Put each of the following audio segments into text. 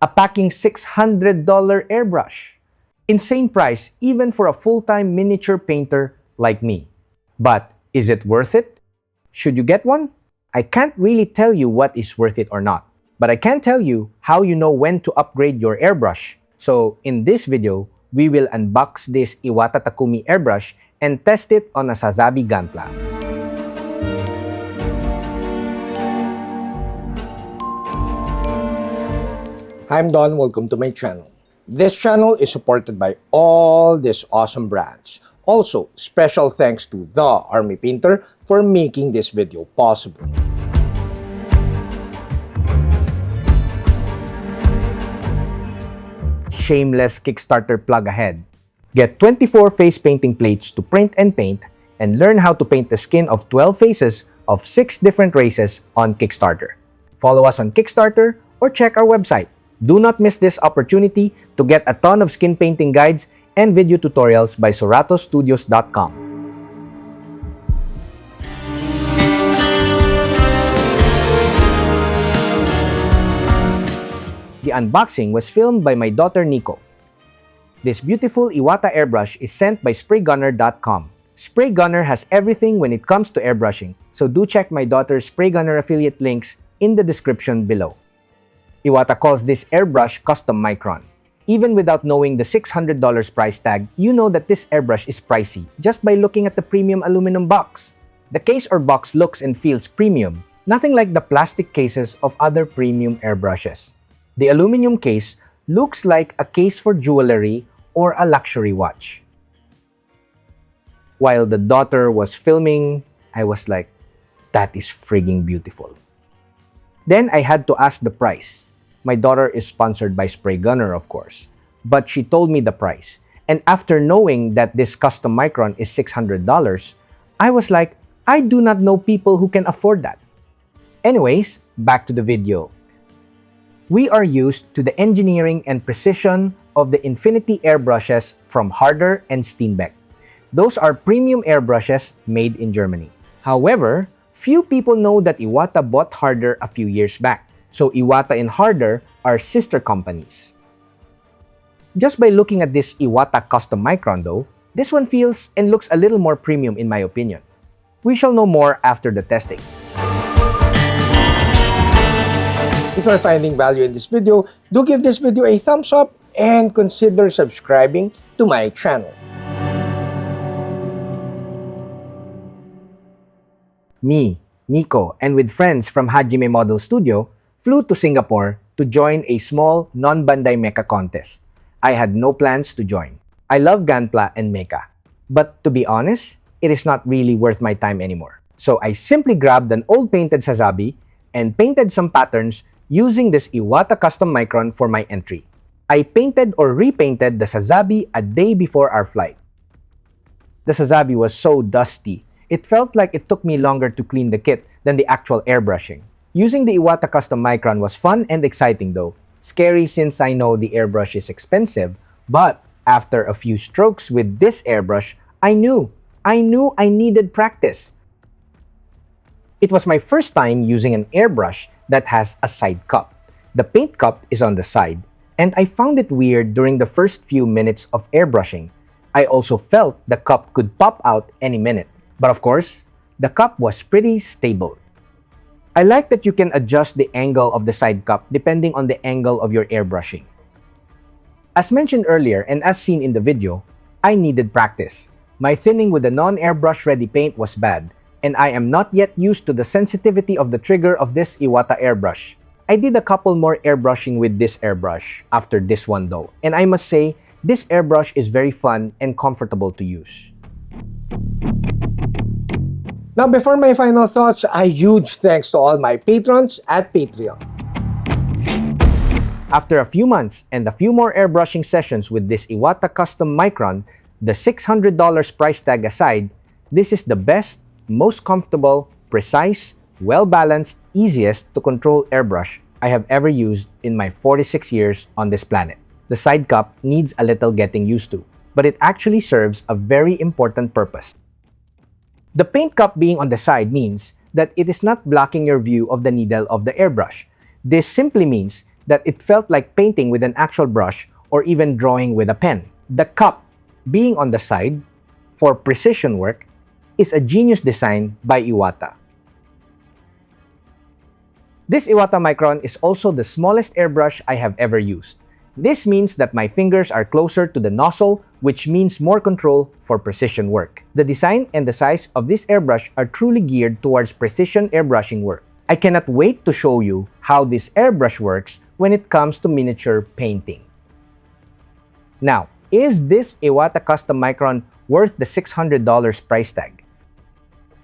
A packing $600 airbrush. Insane price even for a full-time miniature painter like me. But is it worth it? Should you get one? I can't really tell you what is worth it or not, but I can tell you how you know when to upgrade your airbrush. So in this video, we will unbox this Iwata Takumi airbrush and test it on a Sazabi gunpla. I'm Don, welcome to my channel. This channel is supported by all these awesome brands. Also, special thanks to The Army Painter for making this video possible. Shameless Kickstarter plug ahead. Get 24 face painting plates to print and paint, and learn how to paint the skin of 12 faces of 6 different races on Kickstarter. Follow us on Kickstarter or check our website. Do not miss this opportunity to get a ton of skin painting guides and video tutorials by SuratosStudios.com. The unboxing was filmed by my daughter Nico. This beautiful Iwata airbrush is sent by SprayGunner.com. SprayGunner has everything when it comes to airbrushing, so do check my daughter's SprayGunner affiliate links in the description below. Iwata calls this airbrush Custom Micron. Even without knowing the $600 price tag, you know that this airbrush is pricey just by looking at the premium aluminum box. The case or box looks and feels premium, nothing like the plastic cases of other premium airbrushes. The aluminum case looks like a case for jewelry or a luxury watch. While the daughter was filming, I was like, that is frigging beautiful. Then I had to ask the price. My daughter is sponsored by SprayGunner, of course, but she told me the price. And after knowing that this Custom Micron is $600, I was like, I do not know people who can afford that. Anyways, back to the video. We are used to the engineering and precision of the Infinity airbrushes from Harder and Steenbeck. Those are premium airbrushes made in Germany. However, few people know that Iwata bought Harder a few years back. So Iwata and Harder are sister companies. Just by looking at this Iwata Custom Micron though, this one feels and looks a little more premium in my opinion. We shall know more after the testing. If you are finding value in this video, do give this video a thumbs up and consider subscribing to my channel. Me, Nico, and with friends from Hajime Model Studio, flew to Singapore to join a small non-Bandai mecha contest. I had no plans to join. I love Gunpla and mecha, but to be honest, it is not really worth my time anymore. So I simply grabbed an old painted Sazabi and painted some patterns using this Iwata Custom Micron for my entry. I painted or repainted the Sazabi a day before our flight. The Sazabi was so dusty, it felt like it took me longer to clean the kit than the actual airbrushing. Using the Iwata Custom Micron was fun and exciting though. Scary since I know the airbrush is expensive, but after a few strokes with this airbrush, I knew I needed practice. It was my first time using an airbrush that has a side cup. The paint cup is on the side, and I found it weird during the first few minutes of airbrushing. I also felt the cup could pop out any minute. But of course, the cup was pretty stable. I like that you can adjust the angle of the side cup depending on the angle of your airbrushing. As mentioned earlier and as seen in the video, I needed practice. My thinning with the non-airbrush ready paint was bad, and I am not yet used to the sensitivity of the trigger of this Iwata airbrush. I did a couple more airbrushing with this airbrush after this one though, and I must say, this airbrush is very fun and comfortable to use. Now, before my final thoughts, a huge thanks to all my patrons at Patreon. After a few months and a few more airbrushing sessions with this Iwata Custom Micron, the $600 price tag aside, this is the best, most comfortable, precise, well-balanced, easiest to control airbrush I have ever used in my 46 years on this planet. The side cup needs a little getting used to, but it actually serves a very important purpose. The paint cup being on the side means that it is not blocking your view of the needle of the airbrush. This simply means that it felt like painting with an actual brush or even drawing with a pen. The cup, being on the side for precision work, is a genius design by Iwata. This Iwata Micron is also the smallest airbrush I have ever used. This means that my fingers are closer to the nozzle, which means more control for precision work. The design and the size of this airbrush are truly geared towards precision airbrushing work. I cannot wait to show you how this airbrush works when it comes to miniature painting. Now, is this Iwata Custom Micron worth the $600 price tag?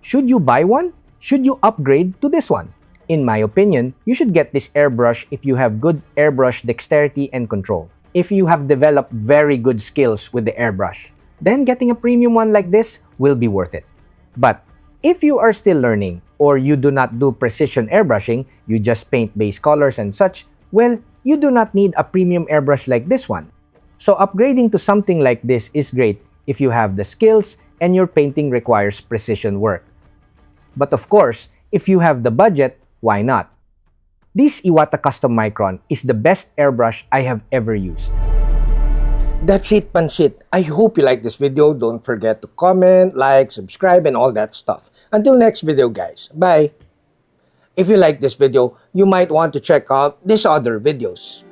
Should you buy one? Should you upgrade to this one? In my opinion, you should get this airbrush if you have good airbrush dexterity and control. If you have developed very good skills with the airbrush, then getting a premium one like this will be worth it. But if you are still learning or you do not do precision airbrushing, you just paint base colors and such, well, you do not need a premium airbrush like this one. So upgrading to something like this is great if you have the skills and your painting requires precision work. But of course, if you have the budget, why not? This Iwata Custom Micron is the best airbrush I have ever used. That's it, Pansit. I hope you like this video. Don't forget to comment, like, subscribe, and all that stuff. Until next video, guys. Bye! If you like this video, you might want to check out these other videos.